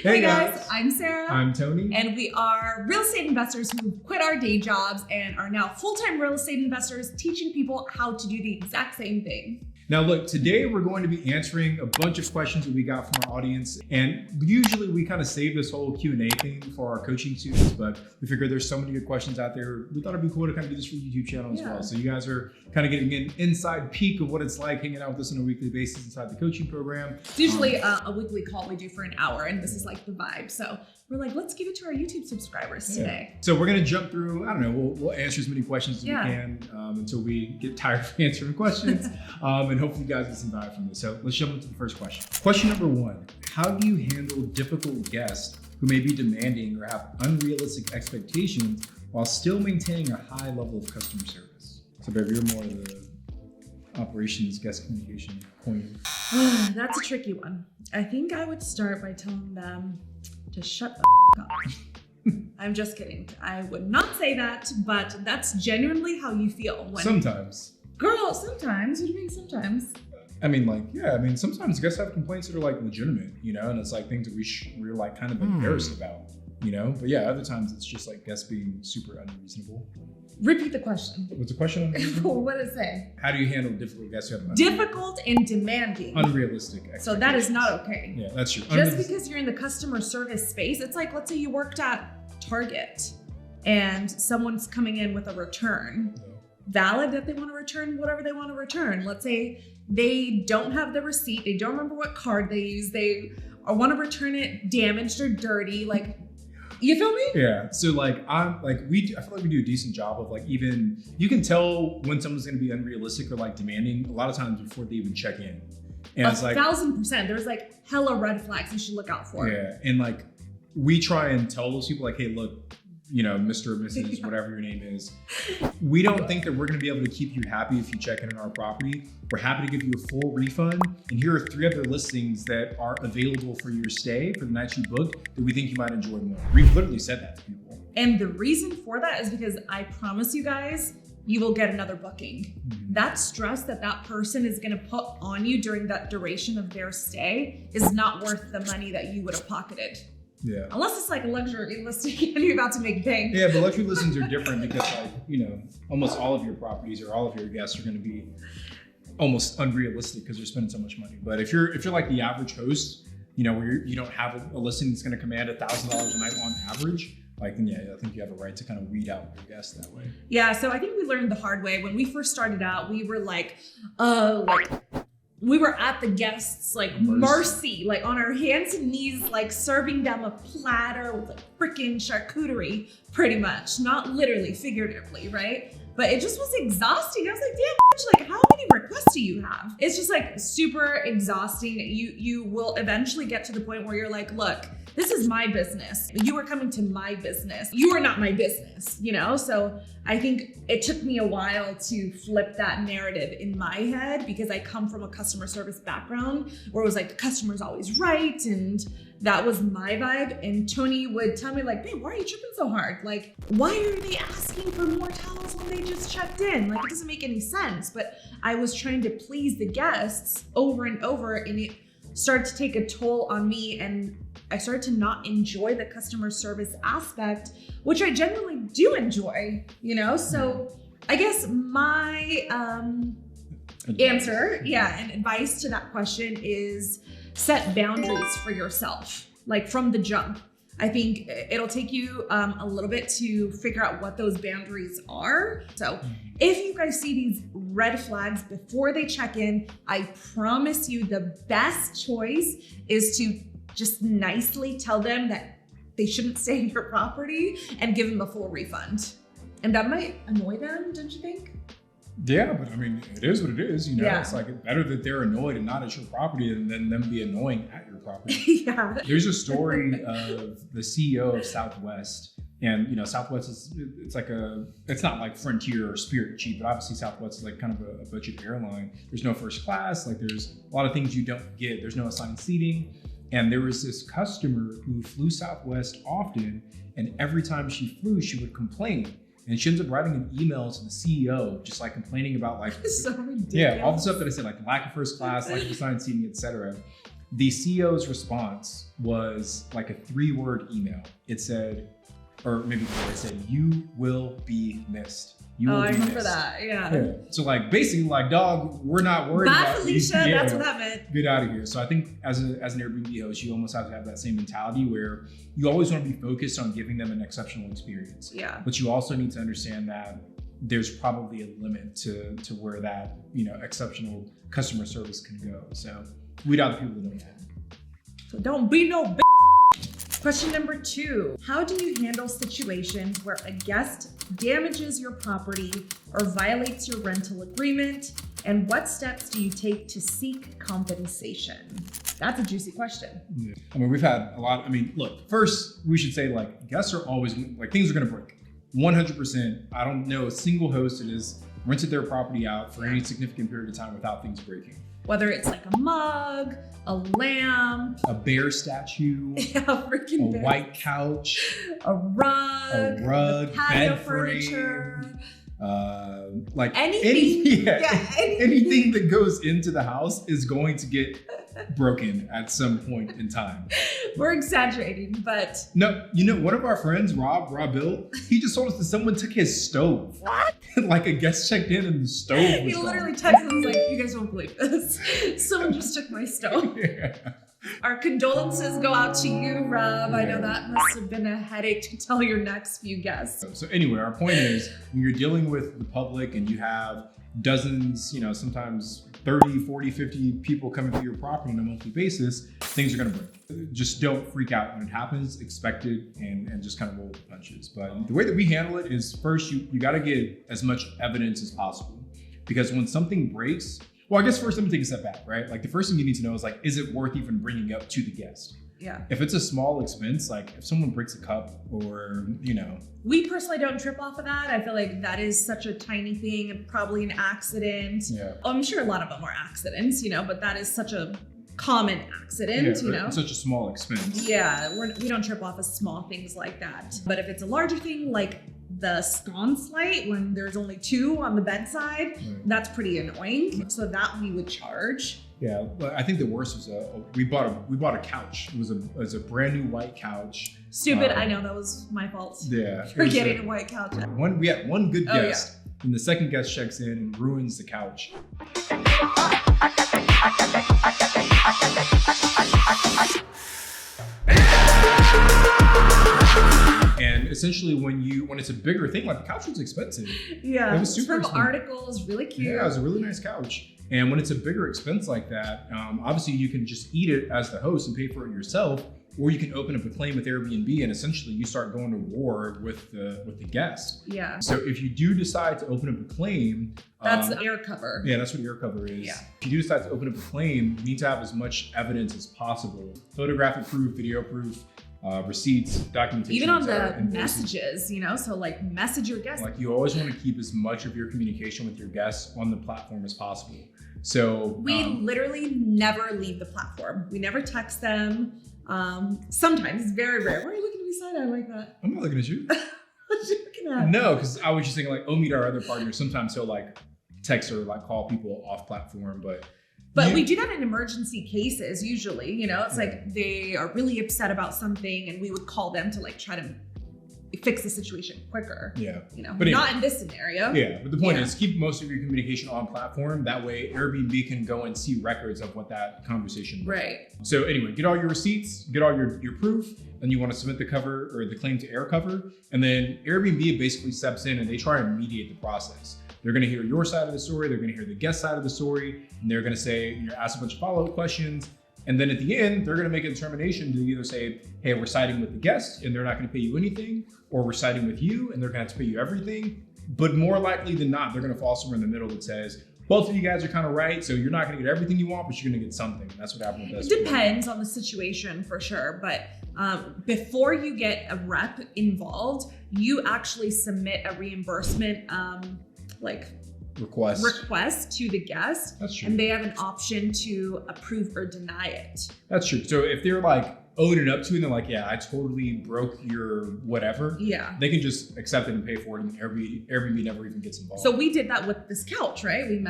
Hey guys, I'm Sarah. I'm Tony. And we are real estate investors who quit our day jobs and are now full-time real estate investors teaching people how to do the exact same thing. Now look, today we're going to be answering a bunch of questions that we got from our audience. And usually we kind of save this whole Q&A thing for our coaching students, but we figured there's so many good questions out there. We thought it'd be cool to kind of do this for the YouTube channel as well. So you guys are kind of getting an inside peek of what it's like hanging out with us on a weekly basis inside the coaching program. It's usually a weekly call we do for an hour, and this is like the vibe. So we're like, let's give it to our YouTube subscribers today. So we're going to jump through, I don't know, we'll answer as many questions as we can until we get tired of answering questions. And hopefully you guys get some value from this. So let's jump into the first question. Question number one, how do you handle difficult guests who may be demanding or have unrealistic expectations while still maintaining a high level of customer service? So baby, you're more of the operations guest communication queen. That's a tricky one. I think I would start by telling them to shut the up. I'm just kidding. I would not say that, but that's genuinely how you feel. Sometimes. Girl, sometimes. What do you mean sometimes? I mean, like, yeah, I mean, sometimes guests have complaints that are like legitimate, you know, and it's like things that we're like kind of embarrassed about, you know, but yeah, other times it's just like guests being super unreasonable. Repeat the question. What's the question? What did it say? How do you handle difficult guests who have difficult and demanding? Unrealistic expectations. So that is not okay. Yeah, that's true. Just because you're in the customer service space, it's like, let's say you worked at Target and someone's coming in with a return. Valid that they want to return whatever they want to return. Let's say they don't have the receipt, they don't remember what card they use, they want to return it damaged or dirty. Like, you feel me? Yeah. So like I feel like we do a decent job of like, even you can tell when someone's going to be unrealistic or like demanding a lot of times before they even check in. And it's like 1000%. There's like hella red flags you should look out for. Yeah. And like we try and tell those people like, hey, look, you know, Mr. or Mrs., whatever your name is, we don't think that we're going to be able to keep you happy if you check in on our property. We're happy to give you a full refund. And here are 3 other listings that are available for your stay for the night you booked that we think you might enjoy more. We've literally said that to people. And the reason for that is because I promise you guys, you will get another booking. That stress that person is going to put on you during that duration of their stay is not worth the money that you would have pocketed. Yeah. Unless it's like a luxury listing and you're about to make bank. Yeah, but luxury listings are different because like, you know, almost all of your properties or all of your guests are going to be almost unrealistic because they're spending so much money. But if you're like the average host, you know, where you don't have a listing that's going to command $1,000 a night on average, like, then yeah, I think you have a right to kind of weed out your guests that way. Yeah, so I think we learned the hard way. When we first started out, we were like we were at the guests' like mercy, like on our hands and knees, like serving them a platter with like freaking charcuterie, pretty much. Not literally, figuratively, right? But it just was exhausting. I was like, damn, bitch, like how many requests do you have? It's just like super exhausting. You will eventually get to the point where you're like, look, this is my business. You are coming to my business. You are not my business, you know? So I think it took me a while to flip that narrative in my head because I come from a customer service background where it was like the customer's always right. And that was my vibe. And Tony would tell me like, babe, why are you tripping so hard? Like, why are they asking for more towels when they just checked in? Like, it doesn't make any sense. But I was trying to please the guests over and over, and it started to take a toll on me, and I started to not enjoy the customer service aspect, which I generally do enjoy, you know? So I guess my answer, and advice to that question is set boundaries for yourself, like from the jump. I think it'll take you a little bit to figure out what those boundaries are. So if you guys see these red flags before they check in, I promise you the best choice is to just nicely tell them that they shouldn't stay in your property and give them a full refund. And that might annoy them, don't you think? Yeah, but I mean, it is what it is, you know? It's like better that they're annoyed and not at your property than them be annoying at your property. There's a story of the CEO of Southwest, and you know, Southwest it's not like Frontier or Spirit cheap, but obviously Southwest is like kind of a budget airline. There's no first class, like there's a lot of things you don't get. There's no assigned seating. And there was this customer who flew Southwest often, and every time she flew, she would complain. And she ends up writing an email to the CEO, just like complaining about like, so ridiculous. Yeah, all the stuff that I said, like lack of first class, lack of assigned seating, etc. The CEO's response was like a 3-word email. It said, or maybe it said, "You will be missed. You will I be remember missed." that. Yeah. So like basically like, dog, we're not worried Bye, about you. Felicia. That's what that meant. Get out of here. So I think as an Airbnb host, you almost have to have that same mentality where you always want to be focused on giving them an exceptional experience. Yeah. But you also need to understand that there's probably a limit to where that, exceptional customer service can go. So weed out the people that don't have. So don't be no bitch. Question number 2. How do you handle situations where a guest damages your property or violates your rental agreement? And what steps do you take to seek compensation? That's a juicy question. Yeah. I mean, we've had a lot. I mean, look, first we should say like guests are always like things are going to break. 100%. I don't know a single host that has rented their property out for any significant period of time without things breaking. Whether it's like a mug, a lamp, a bear statue, a bear. White couch, a rug, patio furniture, like anything. Anything that goes into the house is going to get broken at some point in time. We're exaggerating, but no, one of our friends, Rob Bill, he just told us that someone took his stove. What? Like a guest checked in and the stove was He gone. literally texted us like, "You guys won't believe this. Someone just took my stove." Yeah. Our condolences go out to you, Rob. I know that must have been a headache to tell your next few guests. So anyway, our point is when you're dealing with the public and you have dozens, sometimes 30, 40, 50 people coming to your property on a monthly basis, things are going to break. Just don't freak out when it happens, expect it, and just kind of roll with the punches. But the way that we handle it is first, you got to get as much evidence as possible. Because when something breaks, well, I guess first let me take a step back, right? Like the first thing you need to know is like, is it worth even bringing up to the guest? Yeah. If it's a small expense, like if someone breaks a cup or, We personally don't trip off of that. I feel like that is such a tiny thing and probably an accident. Yeah. I'm sure a lot of them are accidents, but that is such a common accident, It's such a small expense. Yeah, we don't trip off of small things like that. But if it's a larger thing like the sconce light when there's only 2 on the bedside, that's pretty annoying. So that we would charge. Yeah, but I think the worst was we bought a couch. It was a brand new white couch. Stupid, I know, that was my fault. Yeah, For getting a white couch. We had one good guest, and the second guest checks in and ruins the couch. And essentially, when it's a bigger thing, like the couch was expensive. Yeah, it was super from expensive. articles, really cute. Yeah, it was a really nice couch. And when it's a bigger expense like that, obviously you can just eat it as the host and pay for it yourself, or you can open up a claim with Airbnb and essentially you start going to war with the guest. Yeah. So if you do decide to open up a claim, that's air cover. Yeah, that's what air cover is. Yeah. If you do decide to open up a claim, you need to have as much evidence as possible. Photographic proof, video proof, receipts, documentation. Even on the messages, so like message your guests. Like you always want to keep as much of your communication with your guests on the platform as possible. So we literally never leave the platform. We never text them. Sometimes it's very rare. Why are you looking at me side-eye like that? I'm not looking at you. What are you looking at? No, because I was just thinking like, meet our other partner. Sometimes he'll like text or like call people off platform, But we do that in emergency cases usually, it's like they are really upset about something and we would call them to like try to fix the situation quicker. Yeah. But not in this scenario. Yeah, but the point is keep most of your communication on platform. That way Airbnb can go and see records of what that conversation was. Right. So anyway, get all your receipts, get all your proof, and you want to submit the cover or the claim to air cover. And then Airbnb basically steps in and they try and mediate the process. They're going to hear your side of the story. They're going to hear the guest side of the story. And they're going to say, ask a bunch of follow-up questions. And then at the end, they're going to make a determination to either say, hey, we're siding with the guest and they're not going to pay you anything, or we're siding with you and they're going to have to pay you everything. But more likely than not, they're going to fall somewhere in the middle that says, both of you guys are kind of right. So you're not going to get everything you want, but you're going to get something. And that's what happened with us. It depends on the situation for sure. But before you get a rep involved, you actually submit a reimbursement request to the guest. That's true. And they have an option to approve or deny it. That's true. So if they're like, own it up to it and they're like, yeah, I totally broke your whatever. Yeah. They can just accept it and pay for it, and Airbnb never even gets involved. So we did that with this couch, right? We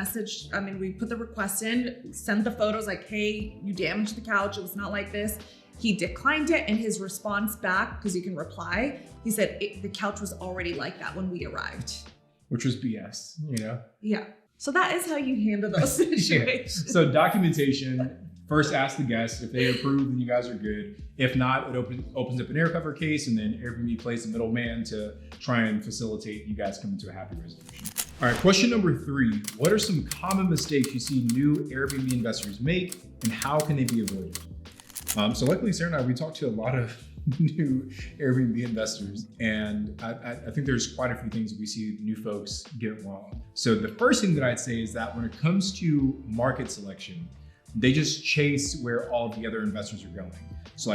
we put the request in, sent the photos like, hey, you damaged the couch. It was not like this. He declined it, and his response back, because you can reply, he said the couch was already like that when we arrived. Which was BS, Yeah. So that is how you handle those situations. Yeah. So documentation, first ask the guest. If they approve, then you guys are good. If not, it opens up an air cover case, and then Airbnb plays the middleman to try and facilitate you guys coming to a happy resolution. All right, question number 3. What are some common mistakes you see new Airbnb investors make, and how can they be avoided? So luckily, Sarah and I, we talked to a lot of new Airbnb investors, and I think there's quite a few things that we see new folks get wrong. So the first thing that I'd say is that when it comes to market selection, they just chase where all the other investors are going. So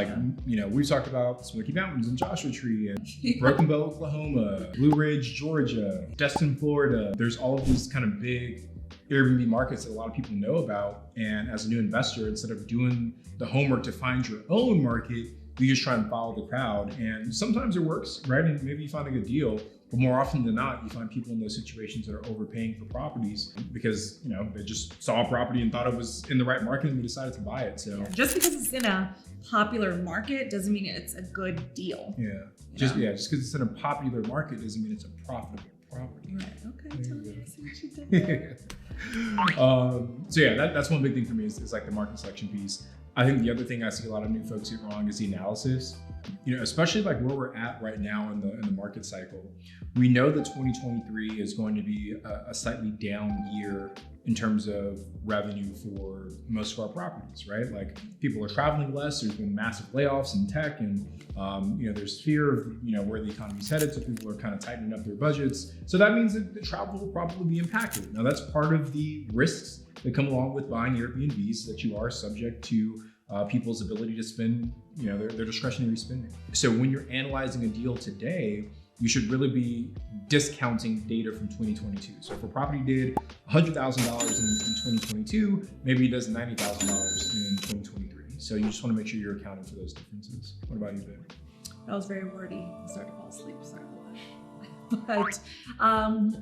we've talked about Smoky Mountains and Joshua Tree and Broken Bow, Oklahoma, Blue Ridge, Georgia, Destin, Florida. There's all of these kind of big Airbnb markets that a lot of people know about. And as a new investor, instead of doing the homework to find your own market, you just try and follow the crowd. And sometimes it works, right? And maybe you find a good deal. But more often than not, you find people in those situations that are overpaying for properties because, they just saw a property and thought it was in the right market and they decided to buy it. So just because it's in a popular market doesn't mean it's a good deal. Yeah. Just because it's in a popular market doesn't mean it's a profitable property. Right. Okay. Tell me, I see what you did there. That's one big thing for me is like the market selection piece. I think the other thing I see a lot of new folks get wrong is the analysis. Especially like where we're at right now in the market cycle. We know that 2023 is going to be a slightly down year in terms of revenue for most of our properties, right? Like people are traveling less. There's been massive layoffs in tech, and there's fear of where the economy's headed. So people are kind of tightening up their budgets. So that means that the travel will probably be impacted. Now that's part of the risks that come along with buying Airbnbs, that you are subject to people's ability to spend, their discretionary spending. So when you're analyzing a deal today, you should really be discounting data from 2022. So if a property did $100,000 in 2022, maybe it does $90,000 in 2023. So you just want to make sure you're accounting for those differences. What about you, Ben? That was very wordy. I started to fall asleep. Sorry about that.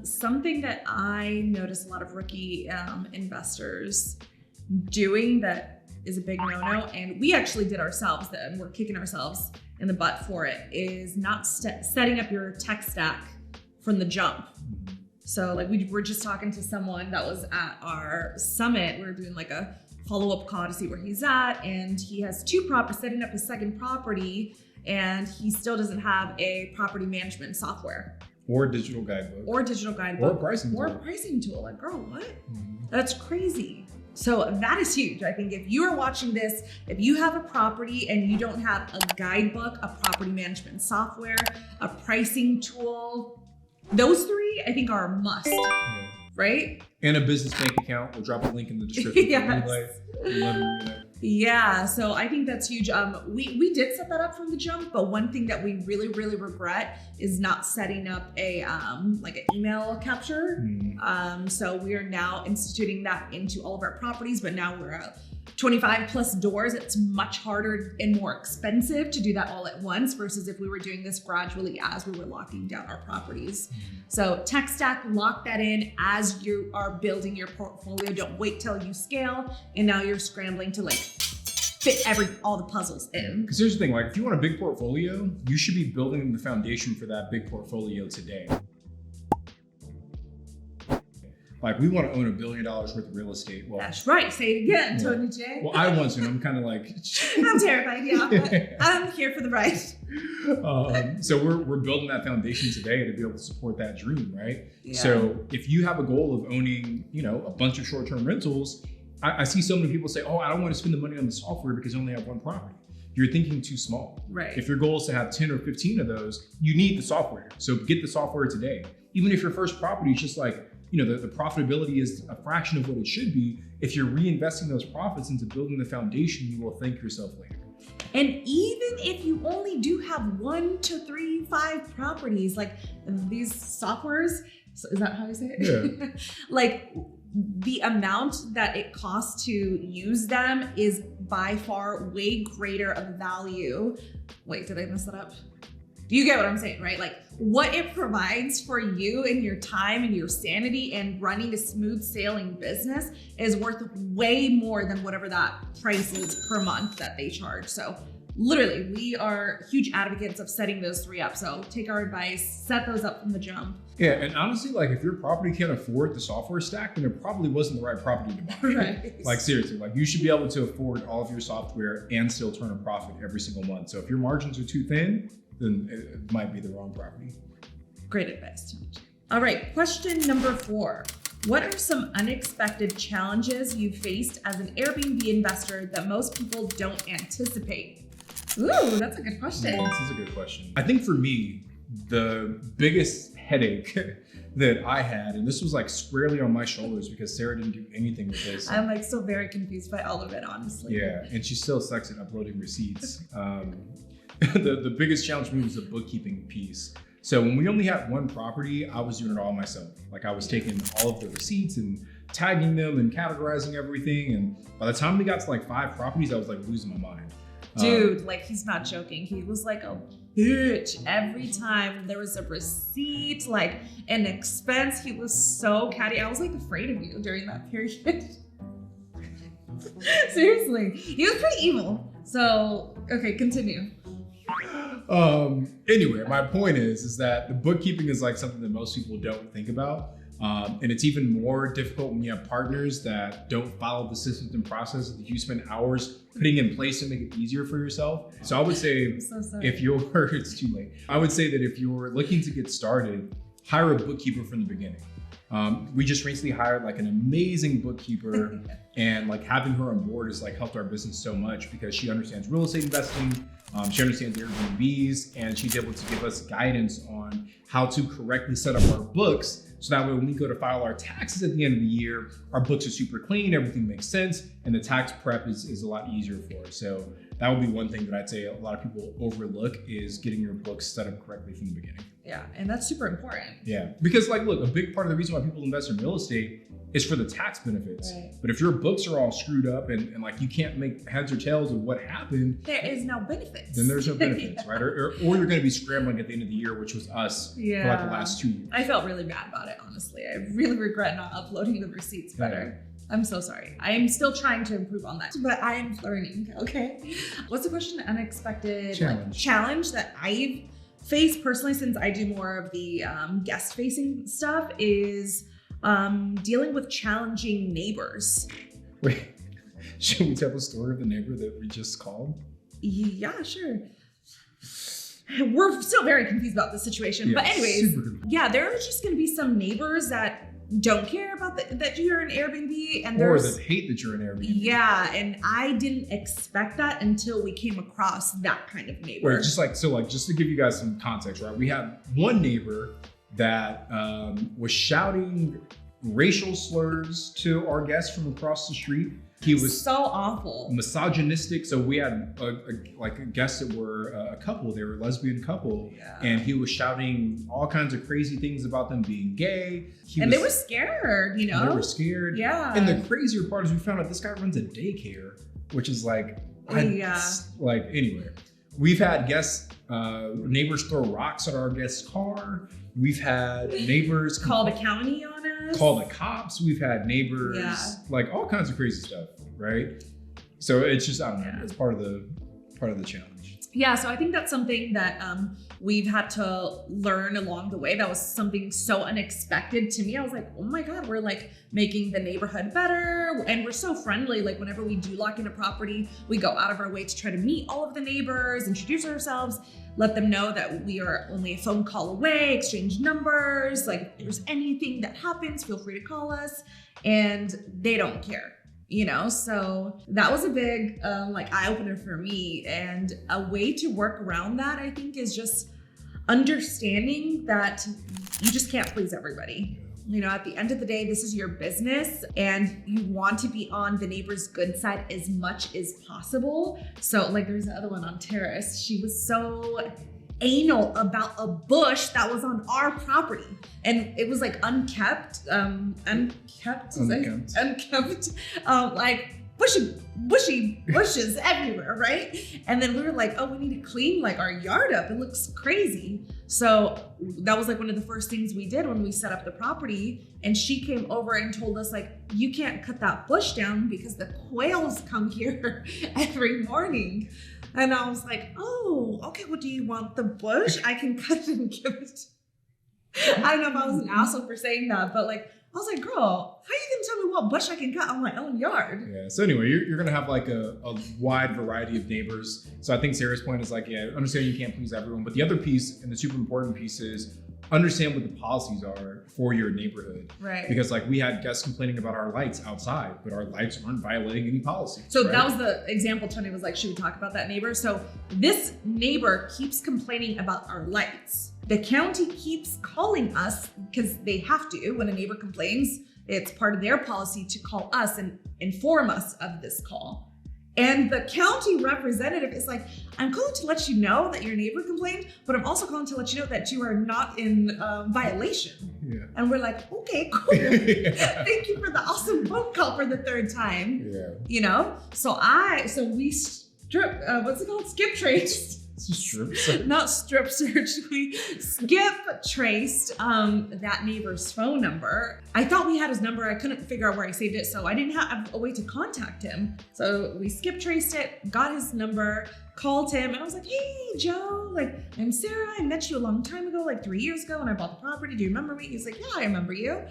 But something that I notice a lot of rookie investors doing that is a big no-no, and we actually did ourselves, and we're kicking ourselves in the butt for it, is not setting up your tech stack from the jump. So we were just talking to someone that was at our summit. We were doing like a follow-up call to see where he's at, and he has 2 properties, setting up his second property, and he still doesn't have a property management software. Or digital guidebook. Or pricing tool. Or pricing tool. Like, girl, what? That's crazy. So that is huge. I think if you are watching this, if you have a property and you don't have a guidebook, a property management software, a pricing tool, those 3 I think are a must, right? And a business bank account. We'll drop a link in the description. Yes. Yeah, so I think that's huge. We did set that up from the jump, but one thing that we really, really regret is not setting up a like an email capture. So we are now instituting that into all of our properties, but now we're at 25 plus doors. It's much harder and more expensive to do that all at once versus if we were doing this gradually as we were locking down our properties. So tech stack, lock that in as you are building your portfolio. Don't wait till you scale and now you're scrambling to fit all the puzzles in. Because here's the thing, if you want a big portfolio, you should be building the foundation for that big portfolio today. We want to own $1 billion worth of real estate. Well, that's right. Say it again, Tony J. Well, I want to. I'm kind of I'm terrified. Yeah, but I'm here for the ride. So we're building that foundation today to be able to support that dream, right? Yeah. So if you have a goal of owning, a bunch of short-term rentals, I see so many people say, "Oh, I don't want to spend the money on the software because I only have one property." You're thinking too small. Right. If your goal is to have 10 or 15 of those, you need the software. So get the software today. Even if your first property is just the profitability is a fraction of what it should be. If you're reinvesting those profits into building the foundation, you will thank yourself later. And even if you only do have 1 to 3, 5 properties, these softwares, is that how you say it? Yeah. the amount that it costs to use them is by far way greater of value. Wait, did I mess that up? You get what I'm saying, right? Like what it provides for you and your time and your sanity and running a smooth sailing business is worth way more than whatever that price is per month that they charge. So literally, we are huge advocates of setting those 3 up. So take our advice, set those up from the jump. Yeah, and honestly, like if your property can't afford the software stack, then it probably wasn't the right property to buy. Right. Like seriously, like you should be able to afford all of your software and still turn a profit every single month. So if your margins are too thin, then it might be the wrong property. Great advice. All right, question number 4. What are some unexpected challenges you faced as an Airbnb investor that most people don't anticipate? Ooh, that's a good question. Yeah, this is a good question. I think for me, the biggest headache that I had, and this was like squarely on my shoulders because Sarah didn't do anything with this. I'm like still very confused by all of it, honestly. Yeah, and she still sucks at uploading receipts. The biggest challenge for me was the bookkeeping piece. So when we only had one property, I was doing it all myself. Like I was taking all of the receipts and tagging them and categorizing everything. And by the time we got to like 5 properties, I was like losing my mind. Dude, like he's not joking. He was like a bitch every time there was a receipt, like an expense. He was so catty. I was like afraid of you during that period. Seriously, he was pretty evil. So, okay, continue. Anyway, my point is that the bookkeeping is like something that most people don't think about. And it's even more difficult when you have partners that don't follow the systems and processes that you spend hours putting in place to make it easier for yourself. So I would say if you're, it's too late. I would say that if you're looking to get started, hire a bookkeeper from the beginning. We just recently hired like an amazing bookkeeper and like having her on board has like helped our business so much because she understands real estate investing. She understands Airbnbs and she's able to give us guidance on how to correctly set up our books. So that way when we go to file our taxes at the end of the year, our books are super clean, everything makes sense, and the tax prep is a lot easier for us. So that would be one thing that I'd say a lot of people overlook is getting your books set up correctly from the beginning. Yeah, and that's super important. Yeah, because like, look, a big part of the reason why people invest in real estate is for the tax benefits. Right. But if your books are all screwed up and like you can't make heads or tails of what happened, there is no benefits. Then there's no benefits, right? Or you're going to be scrambling at the end of the year, which was us for like the last 2 years. I felt really bad about it, honestly. I really regret not uploading the receipts better. Yeah. I'm so sorry. I am still trying to improve on that, but I am learning, okay? What's the question? Unexpected challenge that I've faced personally since I do more of the guest-facing stuff is dealing with challenging neighbors. Wait, should we tell the story of the neighbor that we just called? Yeah, sure. We're still very confused about the situation, but anyways, there are just going to be some neighbors that don't care about that you're an Airbnb, and or that hate that you're an Airbnb. Yeah, and I didn't expect that until we came across that kind of neighbor. Right, just to give you guys some context, right? We had one neighbor that was shouting racial slurs to our guests from across the street. He was so awful, misogynistic. So we had a guest that were a couple. They were a lesbian couple, and he was shouting all kinds of crazy things about them being gay. They were scared, you know. They were scared. Yeah. And the crazier part is we found out this guy runs a daycare, which is like, anyway. We've had guests, neighbors throw rocks at our guest's car. We've had neighbors call the county on us. Call the cops. We've had neighbors, like all kinds of crazy stuff, right? So it's just, I don't know, it's part of the challenge. Yeah, so I think that's something that we've had to learn along the way. That was something so unexpected to me. I was like, oh my God, we're like making the neighborhood better. And we're so friendly. Like whenever we do lock in a property, we go out of our way to try to meet all of the neighbors, introduce ourselves, let them know that we are only a phone call away, exchange numbers. Like if there's anything that happens, feel free to call us. And they don't care. You know, so that was a big eye-opener for me. And a way to work around that, I think, is just understanding that you just can't please everybody. You know, at the end of the day, this is your business and you want to be on the neighbor's good side as much as possible. So like there's the other one on Terrace. She was so anal about a bush that was on our property, and it was like unkept, like bushy bushes everywhere, right? And then we were like, oh, we need to clean like our yard up. It looks crazy. So that was like one of the first things we did when we set up the property. And she came over and told us like, you can't cut that bush down because the quails come here every morning. And I was like, oh, okay, well, do you want the bush? I can cut it and give it. I don't know if I was an asshole for saying that, but like, I was like, girl, how are you gonna tell me what bush I can cut on my own yard? Yeah, so anyway, you're gonna have like a wide variety of neighbors. So I think Sarah's point is like, yeah, understand you can't please everyone. But the other piece, and the super important piece, is understand what the policies are for your neighborhood. Right. Because like we had guests complaining about our lights outside, but our lights aren't violating any policy. So that was the example Tony was like, should we talk about that neighbor? So this neighbor keeps complaining about our lights. The county keeps calling us because they have to. When a neighbor complains, it's part of their policy to call us and inform us of this call. And the county representative is like, I'm calling to let you know that your neighbor complained, but I'm also calling to let you know that you are not in violation. Yeah. And we're like, okay, cool. Thank you for the awesome phone call for the third time. Yeah. You know? So we strip, what's it called? Skip traced. Not strip search. We skip traced that neighbor's phone number. I thought we had his number. I couldn't figure out where I saved it, so I didn't have a way to contact him. So we skip traced it, got his number, called him, and I was like, hey, Joe, like, I'm Sarah. I met you a long time ago, like 3 years ago when I bought the property. Do you remember me? He's like, yeah, I remember you.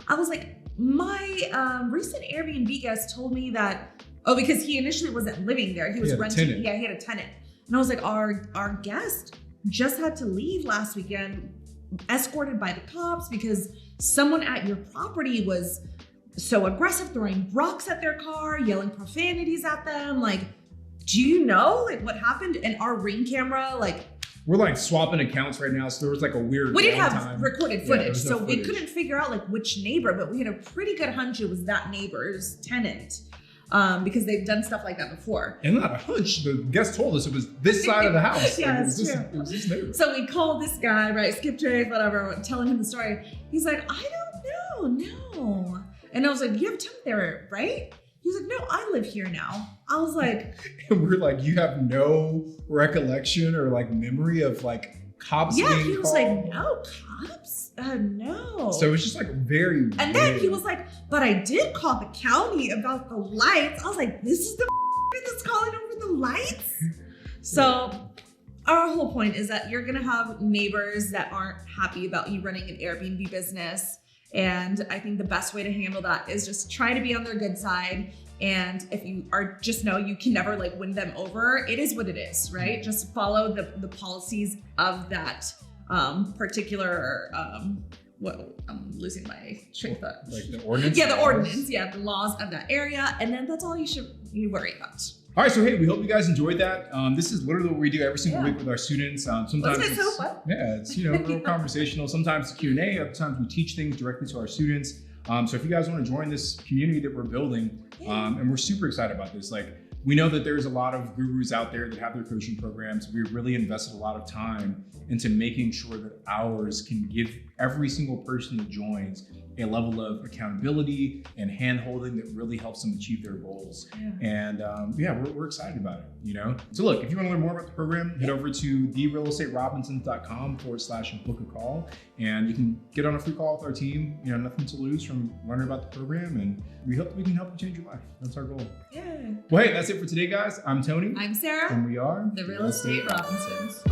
I was like, my recent Airbnb guest told me that, because he initially wasn't living there. He was renting. Yeah, he had a tenant. And I was like, our guest just had to leave last weekend, escorted by the cops because someone at your property was so aggressive, throwing rocks at their car, yelling profanities at them. Like, do you know like what happened? And our Ring camera, like, we're like swapping accounts right now, so there was like a weird. We didn't have recorded footage, so we couldn't figure out like which neighbor, but we had a pretty good hunch it was that neighbor's tenant. Because they've done stuff like that before. And not a hunch, the guest told us it was this side of the house. Yeah, like, that's true. It was this neighbor. So we called this guy, right, skip trace, whatever, telling him the story. He's like, I don't know, no. And I was like, you have a tenant there, right? He's like, no, I live here now. I was like. And we're like, you have no recollection or like memory of like cops being called? Yeah, he was like, no, cops? No. So it was just like very And then he was like, but I did call the county about the lights. I was like, this is the that's calling over the lights? So our whole point is that you're gonna have neighbors that aren't happy about you running an Airbnb business. And I think the best way to handle that is just try to be on their good side. And if you are, just know you can never like win them over. It is what it is, right? Just follow the policies of that particular, I'm losing my train of thought. Like the ordinance? Yeah, the ordinance. Yeah, the laws of that area. And then that's all you worry about. All right, so hey, we hope you guys enjoyed that. This is literally what we do every single week with our students. Sometimes it's so fun. Yeah, it's real conversational. Sometimes it's Q&A. Other times we teach things directly to our students. So if you guys want to join this community that we're building, and we're super excited about this, like we know that there's a lot of gurus out there that have their coaching programs. We really invested a lot of time into making sure that ours can give every single person that joins a level of accountability and hand-holding that really helps them achieve their goals. Yeah. And we're excited about it, So look, if you want to learn more about the program, head over to therealestaterobinsons.com/book a call, and you can get on a free call with our team. Nothing to lose from learning about the program, and we hope that we can help you change your life. That's our goal. Yeah. Well, hey, that's it for today, guys. I'm Tony. I'm Sarah. And we are the Real Estate Robinsons.